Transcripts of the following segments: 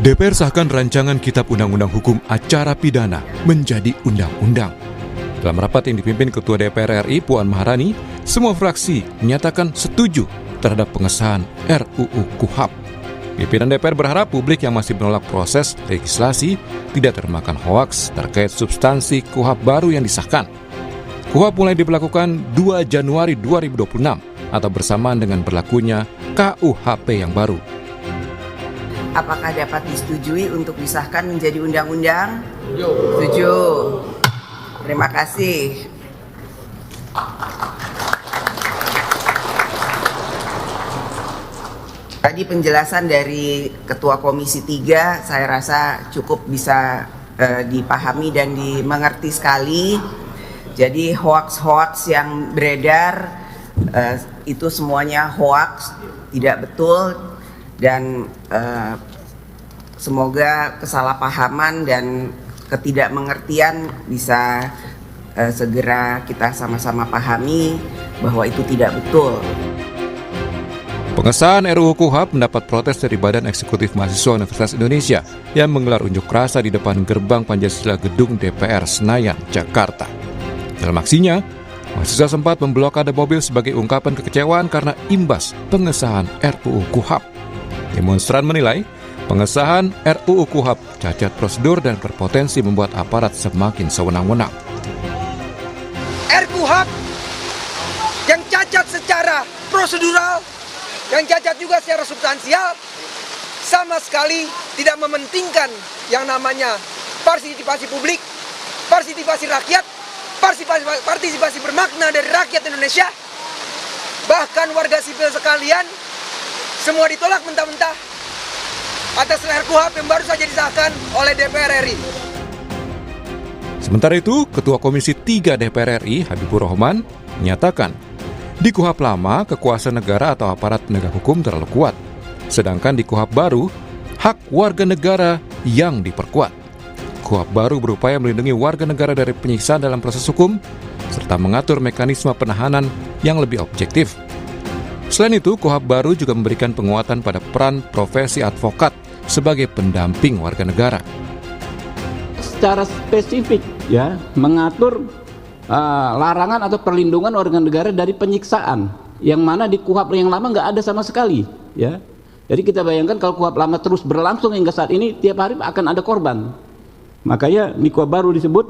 DPR sahkan rancangan Kitab Undang-Undang Hukum Acara Pidana menjadi undang-undang. Dalam rapat yang dipimpin Ketua DPR RI Puan Maharani, semua fraksi menyatakan setuju terhadap pengesahan RUU KUHP. Pimpinan DPR berharap publik yang masih menolak proses legislasi tidak termakan hoaks terkait substansi KUHP baru yang disahkan. KUHP mulai diberlakukan 2 Januari 2026 atau bersamaan dengan berlakunya KUHP yang baru. Apakah dapat disetujui untuk disahkan menjadi undang-undang? Setuju. Terima kasih. Tadi penjelasan dari Ketua Komisi 3 saya rasa cukup bisa dipahami dan dimengerti sekali. Jadi hoaks-hoaks yang beredar itu semuanya hoaks, tidak betul, dan semoga kesalahpahaman dan ketidakmengertian bisa segera kita sama-sama pahami bahwa itu tidak betul. Pengesahan RUU KUHP mendapat protes dari Badan Eksekutif Mahasiswa Universitas Indonesia yang menggelar unjuk rasa di depan gerbang Pancasila Gedung DPR Senayan, Jakarta. Dalam aksinya, mahasiswa sempat memblokade mobil sebagai ungkapan kekecewaan karena imbas pengesahan RUU KUHP. Demonstran menilai pengesahan RUU KUHP cacat prosedur dan berpotensi membuat aparat semakin sewenang-wenang. RKUHP yang cacat secara prosedural, yang cacat juga secara substansial, sama sekali tidak mementingkan yang namanya partisipasi publik, partisipasi rakyat, partisipasi bermakna dari rakyat Indonesia. Bahkan warga sipil sekalian semua ditolak mentah-mentah atas RKUHP yang baru saja disahkan oleh DPR RI. Sementara itu, Ketua Komisi 3 DPR RI, Habibur Rahman, menyatakan di KUHP lama, kekuasaan negara atau aparat penegak hukum terlalu kuat. Sedangkan di KUHP baru, hak warga negara yang diperkuat. KUHP baru berupaya melindungi warga negara dari penyiksaan dalam proses hukum, serta mengatur mekanisme penahanan yang lebih objektif. Selain itu, KUHP baru juga memberikan penguatan pada peran profesi advokat sebagai pendamping warga negara. Secara spesifik ya mengatur larangan atau perlindungan warga negara dari penyiksaan, yang mana di KUHP yang lama nggak ada sama sekali ya. Jadi kita bayangkan kalau KUHP lama terus berlangsung hingga saat ini, tiap hari akan ada korban. Makanya di KUHP baru disebut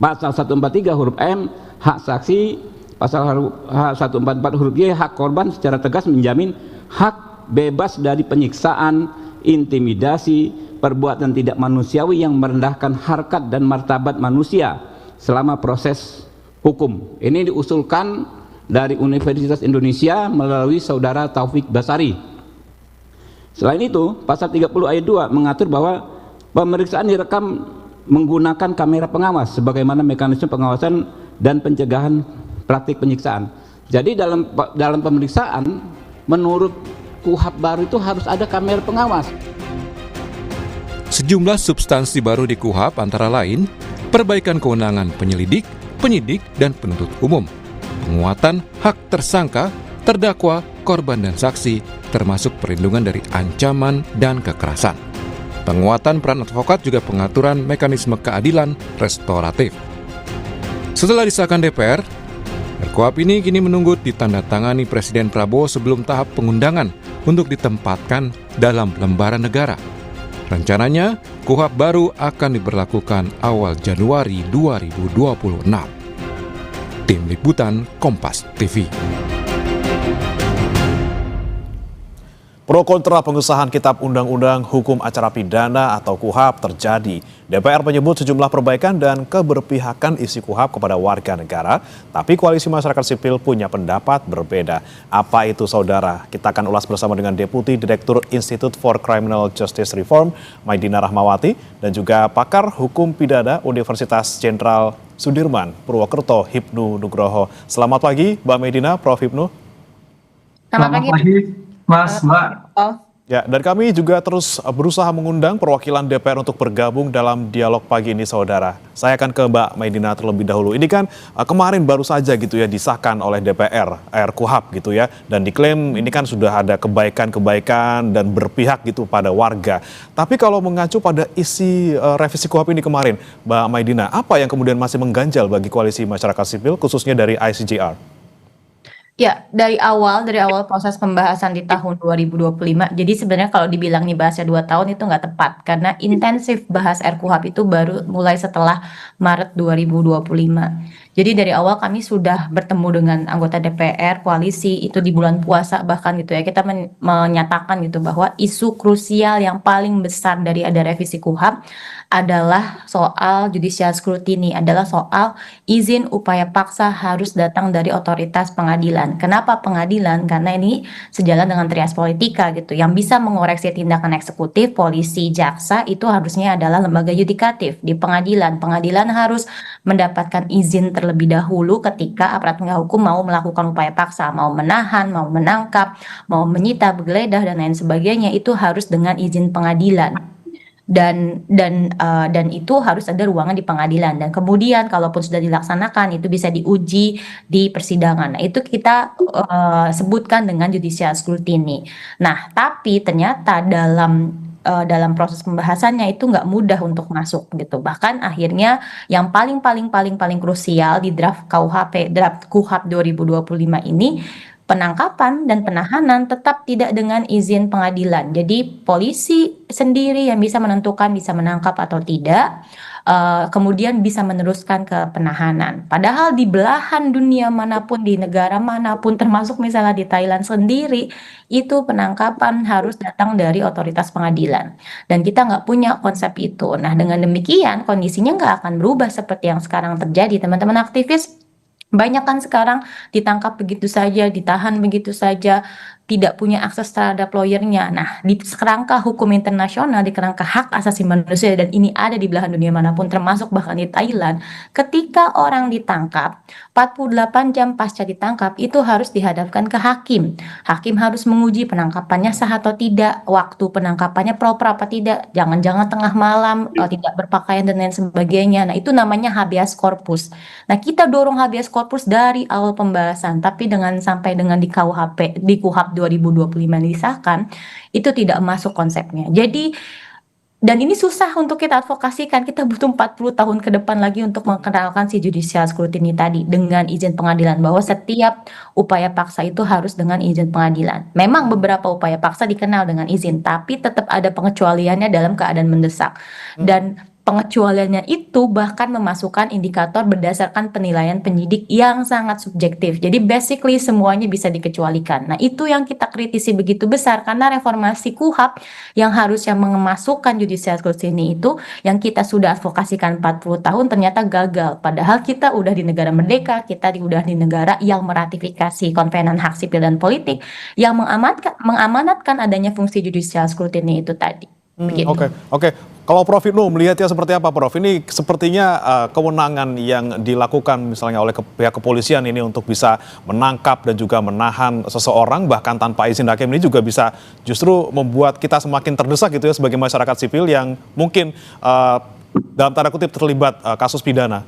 pasal 143 huruf M, hak saksi, pasal 144 huruf Y, hak korban secara tegas menjamin hak bebas dari penyiksaan, intimidasi, perbuatan tidak manusiawi yang merendahkan harkat dan martabat manusia selama proses hukum. Ini diusulkan dari Universitas Indonesia melalui Saudara Taufik Basari. Selain itu, pasal 30 ayat 2 mengatur bahwa pemeriksaan direkam menggunakan kamera pengawas sebagaimana mekanisme pengawasan dan pencegahan praktik penyiksaan. Jadi dalam pemeriksaan menurut KUHP baru itu harus ada kamera pengawas. Sejumlah substansi baru di KUHP antara lain perbaikan kewenangan penyelidik, penyidik, dan penuntut umum, penguatan hak tersangka, terdakwa, korban, dan saksi, termasuk perlindungan dari ancaman dan kekerasan. Penguatan peran advokat juga pengaturan mekanisme keadilan restoratif. Setelah disahkan DPR, RKUHP ini kini menunggu ditandatangani Presiden Prabowo sebelum tahap pengundangan untuk ditempatkan dalam lembaran negara. Rencananya, KUHP baru akan diberlakukan awal Januari 2026. Tim Liputan Kompas TV. Pro kontra pengesahan Kitab Undang-Undang Hukum Acara Pidana atau KUHP terjadi. DPR menyebut sejumlah perbaikan dan keberpihakan isi KUHP kepada warga negara, tapi koalisi masyarakat sipil punya pendapat berbeda. Apa itu, saudara? Kita akan ulas bersama dengan Deputi Direktur Institute for Criminal Justice Reform, Maidina Rahmawati, dan juga pakar hukum pidana Universitas Jenderal Sudirman, Purwokerto, Hipnu Nugroho. Selamat pagi, Mbak Maidina, Prof. Hipnu. Selamat pagi. Mas, Mbak. Ya, dan kami juga terus berusaha mengundang perwakilan DPR untuk bergabung dalam dialog pagi ini, saudara. Saya akan ke Mbak Maidina terlebih dahulu. Ini kan kemarin baru saja gitu ya disahkan oleh DPR RKUHP gitu ya, dan diklaim ini kan sudah ada kebaikan-kebaikan dan berpihak gitu pada warga. Tapi kalau mengacu pada isi revisi KUHP ini kemarin, Mbak Maidina, apa yang kemudian masih mengganjal bagi koalisi masyarakat sipil, khususnya dari ICJR? Ya, dari awal proses pembahasan di tahun 2025, jadi sebenarnya kalau dibilang nih bahasnya 2 tahun itu nggak tepat, karena intensif bahas RKUHP itu baru mulai setelah Maret 2025. Jadi dari awal kami sudah bertemu dengan anggota DPR, koalisi, itu di bulan puasa bahkan gitu ya, kita menyatakan gitu bahwa isu krusial yang paling besar dari ada revisi KUHP adalah soal judicial scrutiny, adalah soal izin upaya paksa harus datang dari otoritas pengadilan. Kenapa pengadilan? Karena ini sejalan dengan trias politika gitu. Yang bisa mengoreksi tindakan eksekutif, polisi, jaksa itu harusnya adalah lembaga yudikatif di pengadilan. Pengadilan harus mendapatkan izin terlebih dahulu ketika aparat penegak hukum mau melakukan upaya paksa, mau menahan, mau menangkap, mau menyita, menggeledah dan lain sebagainya, itu harus dengan izin pengadilan. Dan itu harus ada ruangan di pengadilan, dan kemudian kalaupun sudah dilaksanakan itu bisa diuji di persidangan. Nah, itu kita sebutkan dengan judicial scrutiny. Nah, tapi ternyata dalam proses pembahasannya itu nggak mudah untuk masuk gitu. Bahkan akhirnya yang paling krusial di draft KUHP 2025 ini, penangkapan dan penahanan tetap tidak dengan izin pengadilan. Jadi polisi sendiri yang bisa menentukan bisa menangkap atau tidak, kemudian bisa meneruskan ke penahanan. Padahal di belahan dunia manapun, di negara manapun, termasuk misalnya di Thailand sendiri, itu penangkapan harus datang dari otoritas pengadilan. Dan kita nggak punya konsep itu. Nah, dengan demikian kondisinya nggak akan berubah seperti yang sekarang terjadi. Teman-teman aktivis banyak kan sekarang ditangkap begitu saja, ditahan begitu saja, tidak punya akses terhadap lawyernya. Nah, di kerangka hukum internasional, di kerangka hak asasi manusia, dan ini ada di belahan dunia manapun, termasuk bahkan di Thailand, ketika orang ditangkap, 48 jam pasca ditangkap, itu harus dihadapkan ke hakim. Hakim harus menguji penangkapannya sah atau tidak, waktu penangkapannya proper apa tidak, jangan-jangan tengah malam, tidak berpakaian dan lain sebagainya. Nah, itu namanya habeas corpus. Nah, kita dorong habeas corpus dari awal pembahasan, tapi sampai dengan di KUHP 2025 disahkan, itu tidak masuk konsepnya. Jadi, dan ini susah untuk kita advokasikan, kita butuh 40 tahun ke depan lagi untuk mengenalkan si judicial scrutiny tadi dengan izin pengadilan, bahwa setiap upaya paksa itu harus dengan izin pengadilan. Memang beberapa upaya paksa dikenal dengan izin, tapi tetap ada pengecualiannya dalam keadaan mendesak. Dan pengecualiannya itu bahkan memasukkan indikator berdasarkan penilaian penyidik yang sangat subjektif. Jadi basically semuanya bisa dikecualikan. Nah, itu yang kita kritisi begitu besar, karena reformasi KUHP yang harusnya memasukkan judicial scrutiny itu yang kita sudah advokasikan 40 tahun ternyata gagal. Padahal kita udah di negara merdeka, kita udah di negara yang meratifikasi Konvenan Hak Sipil dan Politik yang mengamanatkan adanya fungsi judicial scrutiny itu tadi. Oke. Kalau Prof Ibnu melihatnya seperti apa, Prof? Ini sepertinya kewenangan yang dilakukan misalnya oleh pihak kepolisian ini untuk bisa menangkap dan juga menahan seseorang bahkan tanpa izin hakim ini juga bisa justru membuat kita semakin terdesak gitu ya sebagai masyarakat sipil yang mungkin dalam tanda kutip terlibat kasus pidana.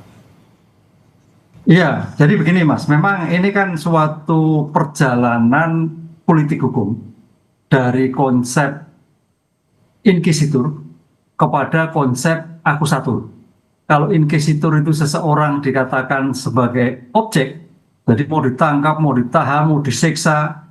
Iya, jadi begini Mas, memang ini kan suatu perjalanan politik hukum dari konsep inquisitor kepada konsep akusatur. Kalau inquisitor itu seseorang dikatakan sebagai objek, jadi mau ditangkap, mau ditahan, mau disiksa,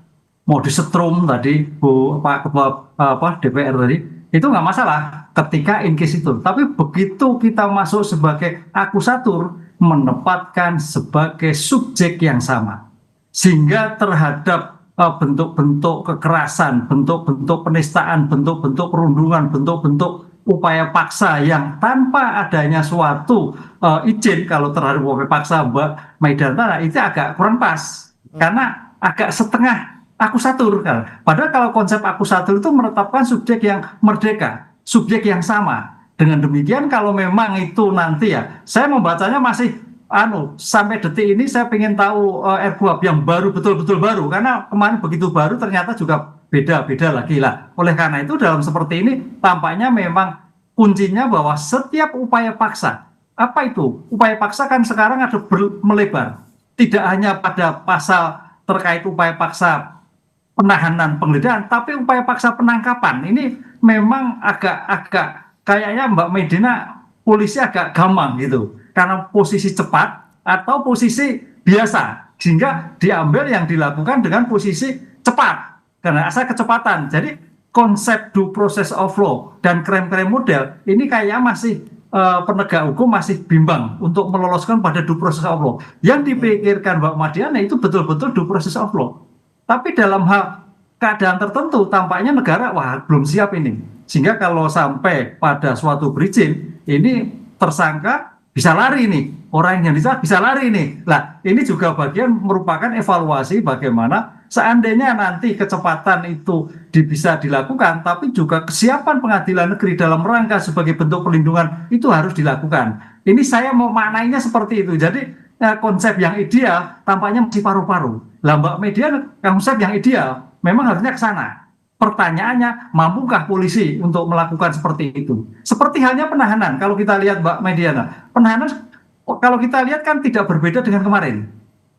mau disetrum tadi Pak Ketua DPR tadi, itu nggak masalah ketika inquisitor. Tapi begitu kita masuk sebagai akusatur, menempatkan sebagai subjek yang sama, sehingga terhadap bentuk-bentuk kekerasan, bentuk-bentuk penistaan, bentuk-bentuk perundungan, bentuk-bentuk upaya paksa yang tanpa adanya suatu izin, kalau terhadap upaya paksa Mbak Maidana itu agak kurang pas, karena agak setengah akusatur kan. Padahal kalau konsep akusatur itu menetapkan subjek yang merdeka, subjek yang sama. Dengan demikian kalau memang itu nanti ya, saya membacanya masih sampai detik ini saya ingin tahu RKUHP yang baru, betul-betul baru, karena kemarin begitu baru ternyata juga beda-beda lagi lah. Oleh karena itu dalam seperti ini tampaknya memang kuncinya bahwa setiap upaya paksa, apa itu? Upaya paksa kan sekarang ada melebar. Tidak hanya pada pasal terkait upaya paksa penahanan penggeledahan, tapi upaya paksa penangkapan ini memang agak kayaknya Mbak Medina polisi agak gampang gitu, karena posisi cepat atau posisi biasa, sehingga diambil yang dilakukan dengan posisi cepat karena asal kecepatan. Jadi konsep due process of law dan krem-krem model ini kayaknya masih penegak hukum masih bimbang untuk meloloskan pada due process of law. Yang dipikirkan Mbak Madiana itu betul-betul due process of law. Tapi dalam hal keadaan tertentu tampaknya negara belum siap ini. Sehingga kalau sampai pada suatu berizin, ini tersangka bisa lari nih. Orang yang ditahan bisa lari nih. Nah, ini juga bagian merupakan evaluasi bagaimana seandainya nanti kecepatan itu bisa dilakukan, tapi juga kesiapan pengadilan negeri dalam rangka sebagai bentuk perlindungan itu harus dilakukan. Ini saya mau maknainya seperti itu. Jadi konsep yang ideal tampaknya masih paru-paru. Lah Mbak Mediana, konsep yang ideal memang harusnya ke sana. Pertanyaannya, mampukah polisi untuk melakukan seperti itu? Seperti halnya penahanan. Kalau kita lihat Mbak Mediana, penahanan kalau kita lihat kan tidak berbeda dengan kemarin.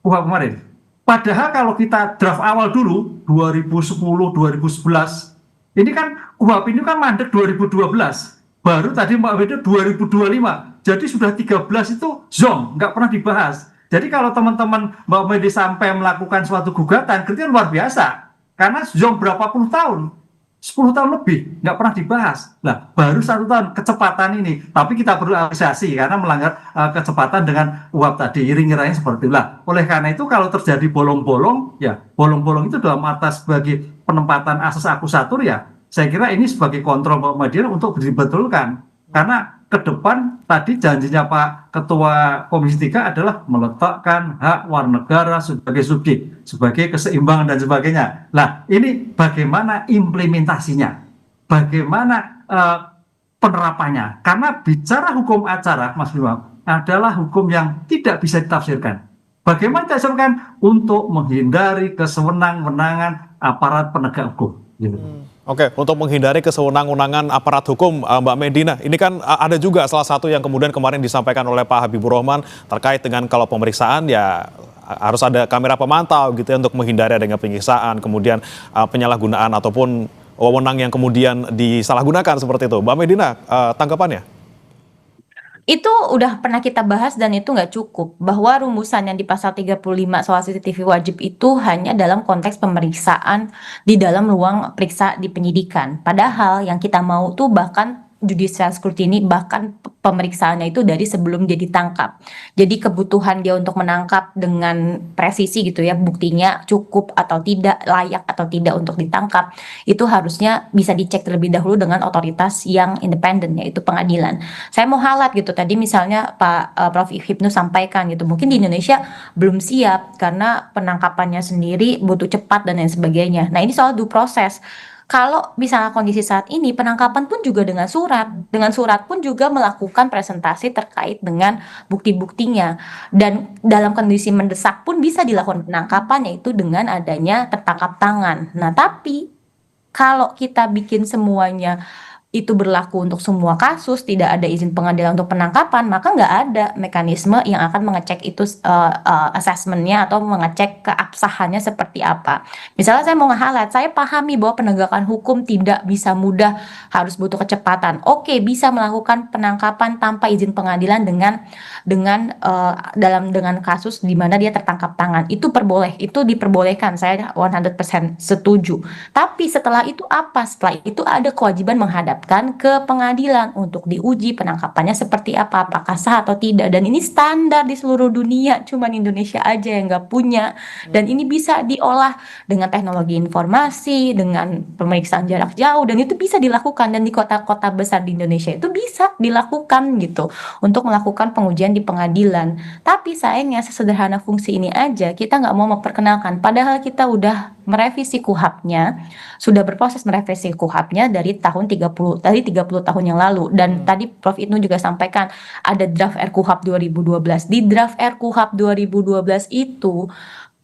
Kemarin. Padahal kalau kita draft awal dulu 2010, 2011, ini kan KUHP ini kan mandek 2012. Baru tadi Mbak Beda 2025. Jadi sudah 13 itu zong, nggak pernah dibahas. Jadi kalau teman-teman Mbak Medi sampai melakukan suatu gugatan, itu luar biasa. Karena zong berapa puluh tahun, 10 tahun lebih, nggak pernah dibahas. Nah, baru 1 tahun kecepatan ini. Tapi kita perlu apresiasi karena melanggar kecepatan dengan UAP tadi, iring-iringnya seperti itulah. Oleh karena itu kalau terjadi bolong-bolong, ya bolong-bolong itu dalam atas sebagai penempatan asas akusatur ya, saya kira ini sebagai kontrol Pak Madiana untuk dibetulkan. Karena ke depan tadi janjinya Pak Ketua Komisi 3 adalah meletakkan hak warga negara sebagai subjek, sebagai keseimbangan dan sebagainya. Nah, ini bagaimana implementasinya? Bagaimana penerapannya? Karena bicara hukum acara, Mas Bima, adalah hukum yang tidak bisa ditafsirkan. Bagaimana ditafsirkan? Untuk menghindari kesewenang-wenangan aparat penegak hukum. Gitu. Oke, untuk menghindari kesewenang-wenangan aparat hukum, Mbak Medina, ini kan ada juga salah satu yang kemudian kemarin disampaikan oleh Pak Habibur Rahman terkait dengan kalau pemeriksaan ya harus ada kamera pemantau gitu ya untuk menghindari adanya penyiksaan, kemudian penyalahgunaan ataupun wewenang yang kemudian disalahgunakan seperti itu. Mbak Medina, tanggapannya? Itu udah pernah kita bahas dan itu nggak cukup, bahwa rumusan yang di pasal 35 soal CCTV wajib itu hanya dalam konteks pemeriksaan di dalam ruang periksa di penyidikan. Padahal yang kita mau tuh bahkan judicial scrutiny, bahkan pemeriksaannya itu dari sebelum dia ditangkap. Jadi kebutuhan dia untuk menangkap dengan presisi gitu ya, buktinya cukup atau tidak, layak atau tidak untuk ditangkap, itu harusnya bisa dicek terlebih dahulu dengan otoritas yang independen, yaitu pengadilan. Saya mau highlight gitu, tadi misalnya Prof. Hipnu sampaikan gitu, mungkin di Indonesia belum siap karena penangkapannya sendiri butuh cepat dan lain sebagainya. Nah, ini soal due process. Kalau misalnya kondisi saat ini, penangkapan pun juga dengan surat pun juga melakukan presentasi terkait dengan bukti-buktinya, dan dalam kondisi mendesak pun bisa dilakukan penangkapan, yaitu dengan adanya tertangkap tangan. Nah, tapi kalau kita bikin semuanya itu berlaku untuk semua kasus, tidak ada izin pengadilan untuk penangkapan, maka nggak ada mekanisme yang akan mengecek itu assessmentnya atau mengecek keabsahannya seperti apa. Misalnya saya mau nge-highlight, saya pahami bahwa penegakan hukum tidak bisa mudah, harus butuh kecepatan. Oke, bisa melakukan penangkapan tanpa izin pengadilan dengan kasus di mana dia tertangkap tangan. Itu diperbolehkan, saya 100% setuju. Tapi setelah itu apa? Setelah itu ada kewajiban menghadap ke pengadilan untuk diuji penangkapannya seperti apa, apakah sah atau tidak, dan ini standar di seluruh dunia, cuman Indonesia aja yang nggak punya. Dan ini bisa diolah dengan teknologi informasi, dengan pemeriksaan jarak jauh, dan itu bisa dilakukan, dan di kota-kota besar di Indonesia itu bisa dilakukan gitu untuk melakukan pengujian di pengadilan. Tapi sayangnya sesederhana fungsi ini aja kita nggak mau memperkenalkan, padahal kita udah merevisi KUHP-nya, sudah berproses merevisi KUHP-nya dari 30 tahun yang lalu. Dan tadi Prof. Ibnu juga sampaikan ada draft RKUHP 2012. Di draft RKUHP 2012 itu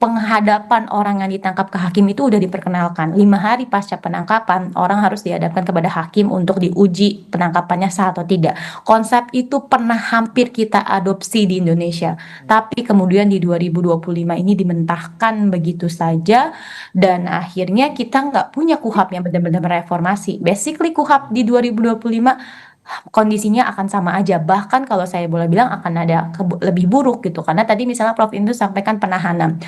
penghadapan orang yang ditangkap ke hakim itu udah diperkenalkan. 5 hari pasca penangkapan, orang harus dihadapkan kepada hakim untuk diuji penangkapannya sah atau tidak. Konsep itu pernah hampir kita adopsi di Indonesia, tapi kemudian di 2025 ini dimentahkan begitu saja, dan akhirnya kita nggak punya KUHAP yang benar-benar mereformasi. Basically KUHAP di 2025 kondisinya akan sama aja, bahkan kalau saya boleh bilang akan ada lebih buruk gitu, karena tadi misalnya Prof Indus sampaikan penahanan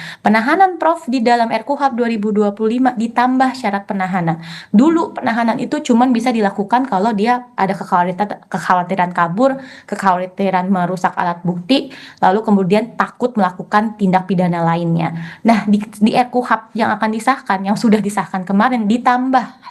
Prof di dalam RKUHP 2025 ditambah syarat penahanan. Dulu penahanan itu cuman bisa dilakukan kalau dia ada kekhawatiran kabur, kekhawatiran merusak alat bukti, lalu kemudian takut melakukan tindak pidana lainnya. Nah, di RKUHP yang akan disahkan, yang sudah disahkan kemarin, ditambah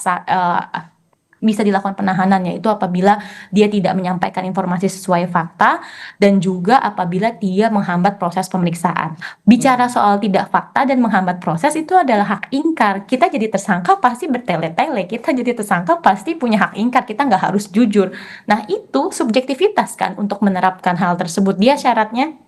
bisa dilakukan penahanan, yaitu apabila dia tidak menyampaikan informasi sesuai fakta dan juga apabila dia menghambat proses pemeriksaan. Bicara soal tidak fakta dan menghambat proses itu adalah hak ingkar. Kita jadi tersangka pasti bertele-tele, kita jadi tersangka pasti punya hak ingkar, kita nggak harus jujur. Nah, itu subjektivitas kan untuk menerapkan hal tersebut. Dia syaratnya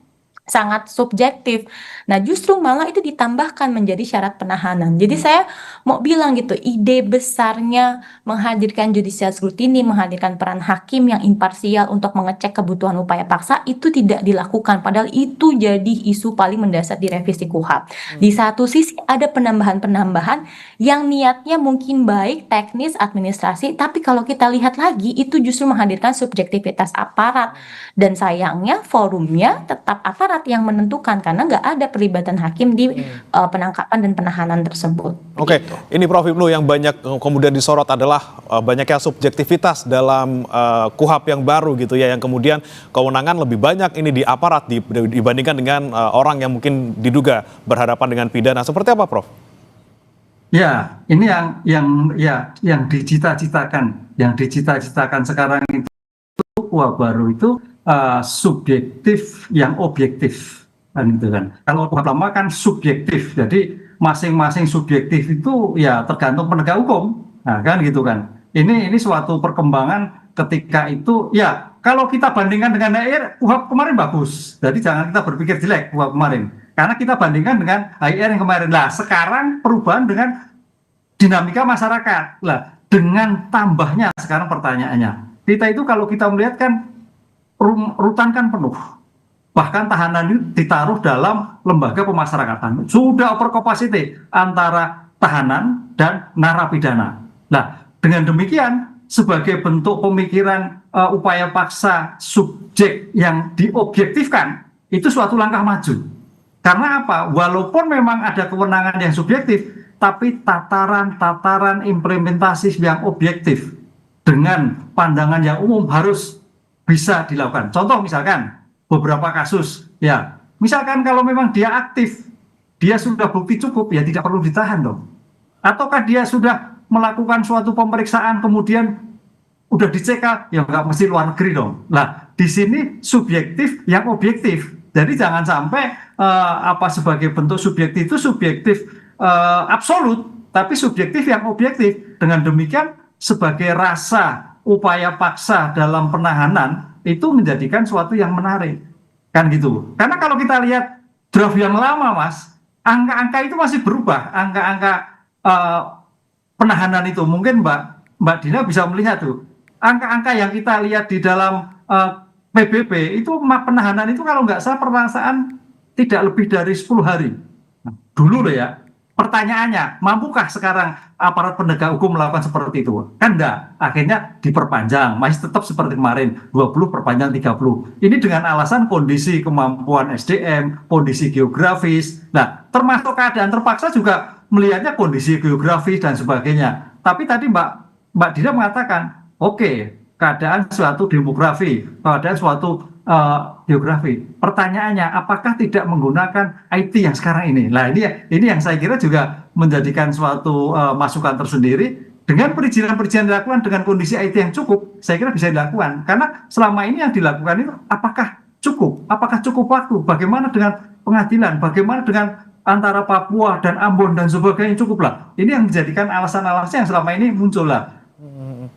sangat subjektif. Nah, justru malah itu ditambahkan menjadi syarat penahanan. Jadi saya mau bilang gitu, ide besarnya menghadirkan judicial scrutiny, menghadirkan peran hakim yang imparsial untuk mengecek kebutuhan upaya paksa itu tidak dilakukan. Padahal itu jadi isu paling mendasar di revisi KUHAP. Di satu sisi ada penambahan-penambahan yang niatnya mungkin baik, teknis, administrasi, tapi kalau kita lihat lagi itu justru menghadirkan subjektivitas aparat. Dan sayangnya forumnya tetap aparat yang menentukan karena nggak ada pelibatan hakim di penangkapan dan penahanan tersebut. Oke, ini Prof Ibnu yang banyak kemudian disorot adalah banyaknya subjektivitas dalam KUHAP yang baru gitu ya, yang kemudian kewenangan lebih banyak ini di aparat dibandingkan dengan orang yang mungkin diduga berhadapan dengan pidana. Seperti apa, Prof? Ya, ini yang dicita-citakan sekarang itu KUHAP baru itu subjektif yang objektif kan gitu kan. Kalau KUHAP lama kan subjektif, jadi masing-masing subjektif itu ya tergantung penegak hukum, nah kan gitu kan. Ini suatu perkembangan ketika itu ya kalau kita bandingkan dengan HIR, KUHAP kemarin bagus, jadi jangan kita berpikir jelek KUHAP kemarin, karena kita bandingkan dengan HIR yang kemarin. Lah sekarang perubahan dengan dinamika masyarakat, lah dengan tambahnya sekarang pertanyaannya, kita itu kalau kita melihat kan rutan kan penuh, bahkan tahanan itu ditaruh dalam lembaga pemasyarakatan, sudah over capacity antara tahanan dan narapidana. Nah, dengan demikian sebagai bentuk pemikiran upaya paksa subjek yang diobjektifkan itu suatu langkah maju. Karena apa? Walaupun memang ada kewenangan yang subjektif, tapi tataran implementasi yang objektif dengan pandangan yang umum harus bisa dilakukan. Contoh misalkan beberapa kasus, ya misalkan kalau memang dia aktif, dia sudah bukti cukup, ya tidak perlu ditahan dong. Ataukah dia sudah melakukan suatu pemeriksaan kemudian udah dicekal, ya nggak mesti luar negeri dong. Nah di sini subjektif yang objektif. Jadi jangan sampai sebagai bentuk subjektif itu subjektif absolut, tapi subjektif yang objektif. Dengan demikian sebagai rasa upaya paksa dalam penahanan itu menjadikan suatu yang menarik, kan gitu. Karena kalau kita lihat draft yang lama, Mas, angka-angka itu masih berubah, angka-angka penahanan itu. Mungkin Mbak Dina bisa melihat tuh, angka-angka yang kita lihat di dalam PBB itu penahanan itu kalau nggak salah permasaan tidak lebih dari 10 hari. Nah, dulu loh ya. Pertanyaannya, mampukah sekarang aparat penegak hukum melakukan seperti itu? Kan enggak, akhirnya diperpanjang, masih tetap seperti kemarin, 20 perpanjang 30. Ini dengan alasan kondisi kemampuan SDM, kondisi geografis. Nah, termasuk keadaan terpaksa juga melihatnya kondisi geografis dan sebagainya. Tapi tadi Mbak Dina mengatakan, oke, keadaan suatu demografi, keadaan suatu geografi. Pertanyaannya, apakah tidak menggunakan IT yang sekarang ini? Nah, ini yang saya kira juga menjadikan suatu masukan tersendiri. Dengan perizinan-perizinan dilakukan dengan kondisi IT yang cukup, saya kira bisa dilakukan. Karena selama ini yang dilakukan itu apakah cukup? Apakah cukup waktu? Bagaimana dengan pengadilan? Bagaimana dengan antara Papua dan Ambon dan sebagainya? Cukup lah. Ini yang menjadikan alasan-alasan yang selama ini muncul lah.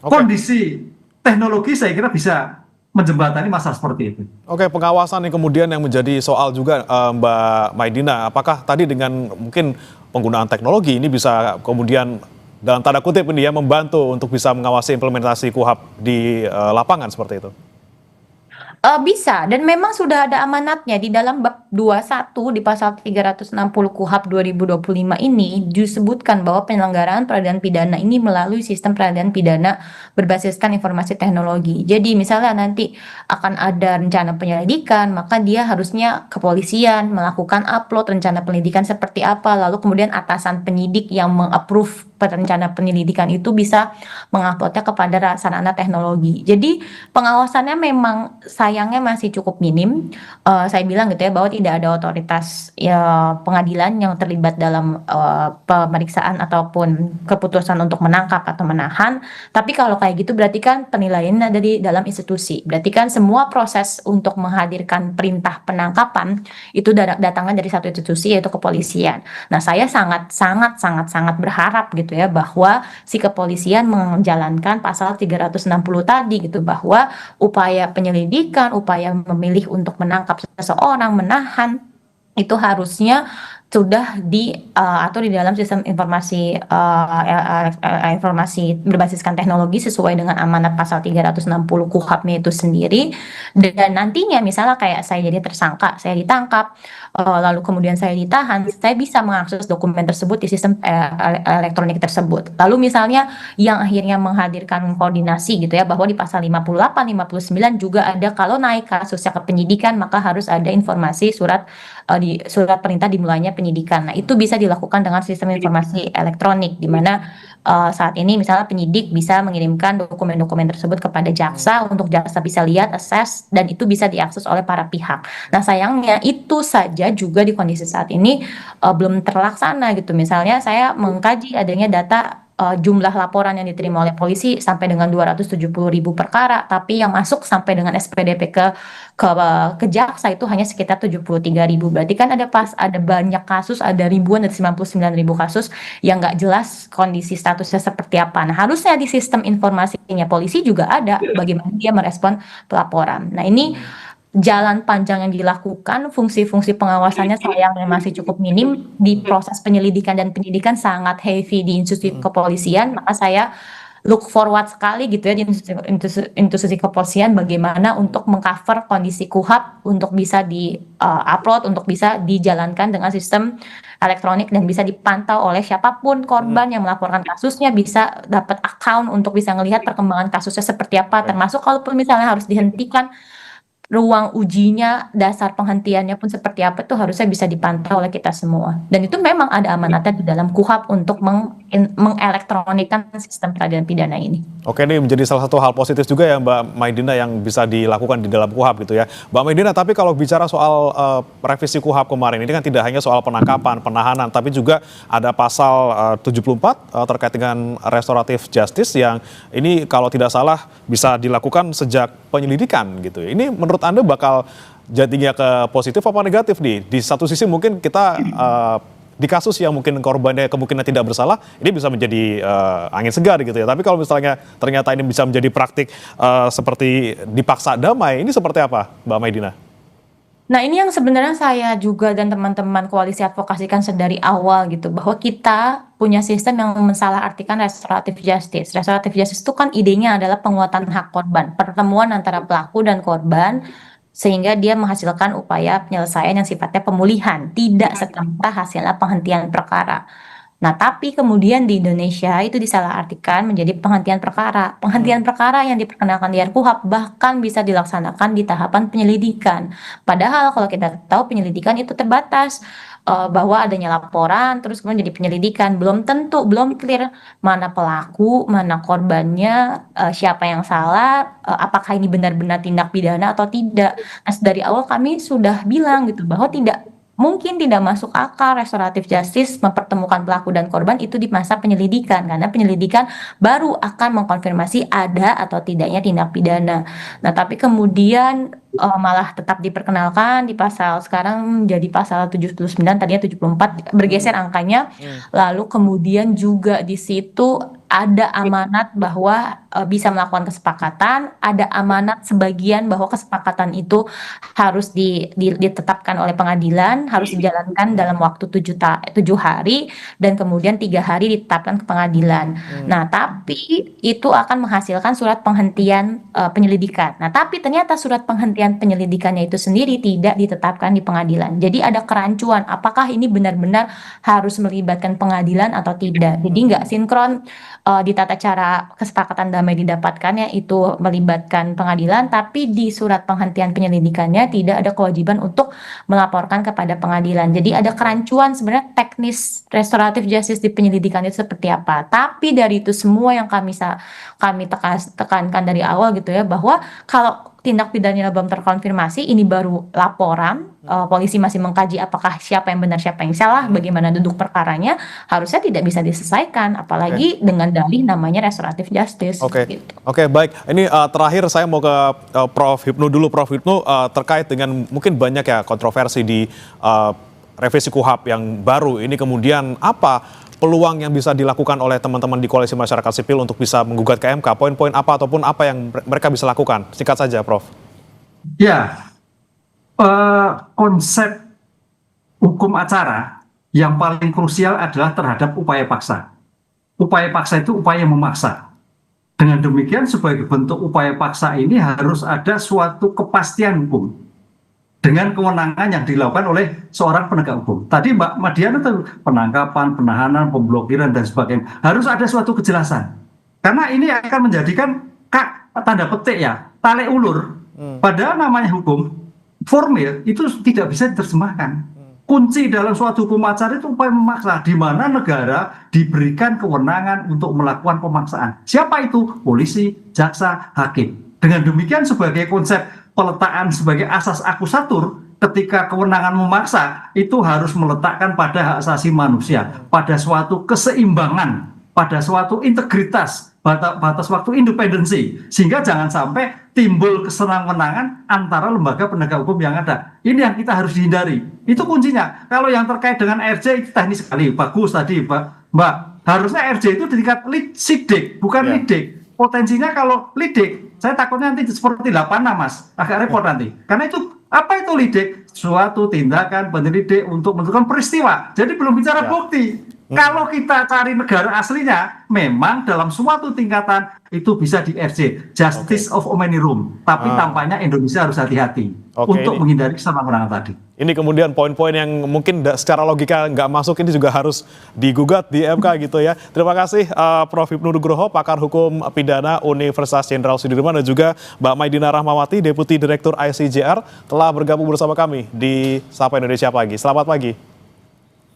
Kondisi teknologi saya kira bisa menjembatani masalah seperti itu. Oke, pengawasan yang kemudian yang menjadi soal juga Mbak Maidina, apakah tadi dengan mungkin penggunaan teknologi ini bisa kemudian dalam tanda kutip ini ya membantu untuk bisa mengawasi implementasi KUHAP di lapangan seperti itu? Bisa, dan memang sudah ada amanatnya di dalam bab 21 di pasal 360 KUHAP 2025 ini disebutkan bahwa penyelenggaraan peradilan pidana ini melalui sistem peradilan pidana berbasiskan informasi teknologi. Jadi misalnya nanti akan ada rencana penyelidikan, maka dia harusnya kepolisian melakukan upload rencana penyelidikan seperti apa, lalu kemudian atasan penyidik yang mengapprove rencana penyelidikan itu bisa menguploadnya kepada sarana teknologi. Jadi pengawasannya memang sayangnya masih cukup minim. Saya bilang gitu ya bahwa tidak ada otoritas ya pengadilan yang terlibat dalam pemeriksaan ataupun keputusan untuk menangkap atau menahan. Tapi kalau kayak gitu berarti kan penilaiannya ada di dalam institusi. Berarti kan semua proses untuk menghadirkan perintah penangkapan itu datangnya dari satu institusi yaitu kepolisian. Nah, saya sangat berharap gitu ya bahwa si kepolisian menjalankan pasal 360 tadi gitu, bahwa upaya penyelidikan, upaya memilih untuk menangkap seseorang, menahan itu harusnya sudah diatur di dalam sistem informasi informasi berbasiskan teknologi sesuai dengan amanat pasal 360 KUHAP-nya itu sendiri. Dan nantinya misalnya kayak saya jadi tersangka, saya ditangkap, lalu kemudian saya ditahan, saya bisa mengakses dokumen tersebut di sistem elektronik tersebut. Lalu misalnya yang akhirnya menghadirkan koordinasi gitu ya, bahwa di pasal 58, 59 juga ada kalau naik kasusnya ke penyidikan maka harus ada informasi surat perintah dimulainya penyidikan. Nah, itu bisa dilakukan dengan sistem informasi elektronik, di mana saat ini misalnya penyidik bisa mengirimkan dokumen-dokumen tersebut kepada jaksa untuk jaksa bisa lihat, assess, dan itu bisa diakses oleh para pihak. Nah, sayangnya itu saja juga di kondisi saat ini belum terlaksana gitu. Misalnya saya mengkaji adanya data jumlah laporan yang diterima oleh polisi sampai dengan 270.000 perkara, tapi yang masuk sampai dengan SPDP ke jaksa itu hanya sekitar 73.000. Berarti kan ada banyak kasus, ada ribuan dari 99.000 kasus yang nggak jelas kondisi statusnya seperti apa. Nah, harusnya di sistem informasinya polisi juga ada bagaimana dia merespon pelaporan. Nah, ini jalan panjang yang dilakukan, fungsi-fungsi pengawasannya sayangnya masih cukup minim. Di proses penyelidikan dan penyidikan sangat heavy di institusi kepolisian, maka saya look forward sekali gitu ya di institusi kepolisian bagaimana untuk mengcover kondisi KUHAP untuk bisa di-upload, untuk bisa dijalankan dengan sistem elektronik dan bisa dipantau oleh siapapun korban yang melaporkan kasusnya, bisa dapat account untuk bisa melihat perkembangan kasusnya seperti apa, termasuk kalaupun misalnya harus dihentikan, ruang ujinya, dasar penghentiannya pun seperti apa itu harusnya bisa dipantau oleh kita semua. Dan itu memang ada amanatnya di dalam KUHAP untuk mengelektronikkan sistem peradilan pidana ini. Oke, ini menjadi salah satu hal positif juga ya Mbak Maidina yang bisa dilakukan di dalam KUHAP gitu ya. Mbak Maidina, tapi kalau bicara soal revisi KUHAP kemarin ini kan tidak hanya soal penangkapan, penahanan, tapi juga ada pasal 74 terkait dengan restoratif justice yang ini kalau tidak salah bisa dilakukan sejak penyelidikan gitu. Ini menurut Anda bakal jadinya ke positif apa negatif nih? Di satu sisi mungkin kita di kasus yang mungkin korbannya kemungkinan tidak bersalah, ini bisa menjadi angin segar gitu ya. Tapi kalau misalnya ternyata ini bisa menjadi praktik seperti dipaksa damai, ini seperti apa Mbak Maidina? Nah, ini yang sebenarnya saya juga dan teman-teman koalisi advokasikan sedari awal gitu, bahwa kita punya sistem yang mensalahartikan restoratif justice. Restoratif justice itu kan idenya adalah penguatan hak korban, pertemuan antara pelaku dan korban, sehingga dia menghasilkan upaya penyelesaian yang sifatnya pemulihan, tidak serta-merta hasilnya penghentian perkara. Nah, tapi kemudian di Indonesia itu disalahartikan menjadi penghentian perkara. Penghentian perkara yang diperkenalkan di RKUHP bahkan bisa dilaksanakan di tahapan penyelidikan. Padahal kalau kita tahu penyelidikan itu terbatas, bahwa adanya laporan, terus kemudian jadi penyelidikan. Belum clear mana pelaku, mana korbannya, siapa yang salah, apakah ini benar-benar tindak pidana atau tidak. Nah, dari awal kami sudah bilang gitu bahwa mungkin tidak masuk akal restoratif justice mempertemukan pelaku dan korban itu di masa penyelidikan, karena penyelidikan baru akan mengkonfirmasi ada atau tidaknya tindak pidana. Nah, tapi kemudian malah tetap diperkenalkan di pasal sekarang jadi pasal 79, tadinya 74 bergeser angkanya. Lalu kemudian juga di situ ada amanat bahwa bisa melakukan kesepakatan, ada amanat sebagian bahwa kesepakatan itu harus ditetapkan oleh pengadilan, harus dijalankan dalam waktu 7 hari, dan kemudian 3 hari ditetapkan ke pengadilan. Nah, tapi itu akan menghasilkan surat penghentian penyelidikan. Nah, tapi ternyata surat penghentian penyelidikannya itu sendiri tidak ditetapkan di pengadilan. Jadi ada kerancuan, apakah ini benar-benar harus melibatkan pengadilan atau tidak. Jadi nggak sinkron di tata cara kesepakatan damai didapatkannya itu melibatkan pengadilan, tapi di surat penghentian penyelidikannya tidak ada kewajiban untuk melaporkan kepada pengadilan. Jadi ada kerancuan sebenarnya teknis restoratif justice di penyelidikan itu seperti apa. Tapi dari itu semua yang kami tekankan dari awal gitu ya, bahwa kalau tindak pidananya belum terkonfirmasi, ini baru laporan, polisi masih mengkaji apakah siapa yang benar siapa yang salah, bagaimana duduk perkaranya, harusnya tidak bisa diselesaikan, apalagi dengan dalih namanya restoratif justice. Gitu. Oke, baik. Ini terakhir saya mau ke Prof. Hipnu dulu. Prof. Hipnu, terkait dengan mungkin banyak ya kontroversi di revisi KUHP yang baru ini, kemudian apa peluang yang bisa dilakukan oleh teman-teman di Koalisi Masyarakat Sipil untuk bisa menggugat ke MK? Poin-poin apa ataupun apa yang mereka bisa lakukan? Singkat saja, Prof. Ya, konsep hukum acara yang paling krusial adalah terhadap upaya paksa. Upaya paksa itu upaya memaksa. Dengan demikian, sebagai bentuk upaya paksa ini harus ada suatu kepastian hukum dengan kewenangan yang dilakukan oleh seorang penegak hukum. Tadi Mbak Madiana itu penangkapan, penahanan, pemblokiran, dan sebagainya. Harus ada suatu kejelasan. Karena ini akan menjadikan tanda petik ya, tarik ulur. Padahal namanya hukum, formil itu tidak bisa diterjemahkan. Kunci dalam suatu hukum acara itu upaya memaksa, di mana negara diberikan kewenangan untuk melakukan pemaksaan. Siapa itu? Polisi, jaksa, hakim. Dengan demikian sebagai konsep peletakan sebagai asas akusatur, ketika kewenangan memaksa itu harus meletakkan pada hak asasi manusia, pada suatu keseimbangan, pada suatu integritas, batas waktu independensi, sehingga jangan sampai timbul kesenang-wenangan antara lembaga penegak hukum yang ada. Ini yang kita harus dihindari. Itu kuncinya. Kalau yang terkait dengan RJ itu teknis sekali, bagus tadi Mbak. Harusnya RJ itu di tingkat sidik, bukan lidik. Potensinya kalau lidik, saya takutnya nanti seperti 86 Mas, agak repot nanti. Karena itu, apa itu lidik? Suatu tindakan penyelidik untuk menentukan peristiwa. Jadi belum bicara bukti. Kalau kita cari negara aslinya, memang dalam suatu tingkatan itu bisa di RJ, Justice of Many Room. Tapi tampaknya Indonesia harus hati-hati untuk menghindari kesenang-wenangan tadi. Ini kemudian poin-poin yang mungkin secara logika nggak masuk, ini juga harus digugat di MK gitu ya. Terima kasih Prof. Hipnu Nugroho, pakar hukum pidana Universitas Jenderal Sudirman, dan juga Mbak Maidina Rahmawati, Deputi Direktur ICJR, telah bergabung bersama kami di Sapa Indonesia Pagi. Selamat pagi.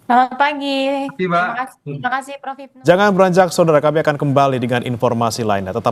Selamat pagi. Terima kasih Prof. Hipnu. Jangan beranjak saudara, kami akan kembali dengan informasi lainnya. Tetap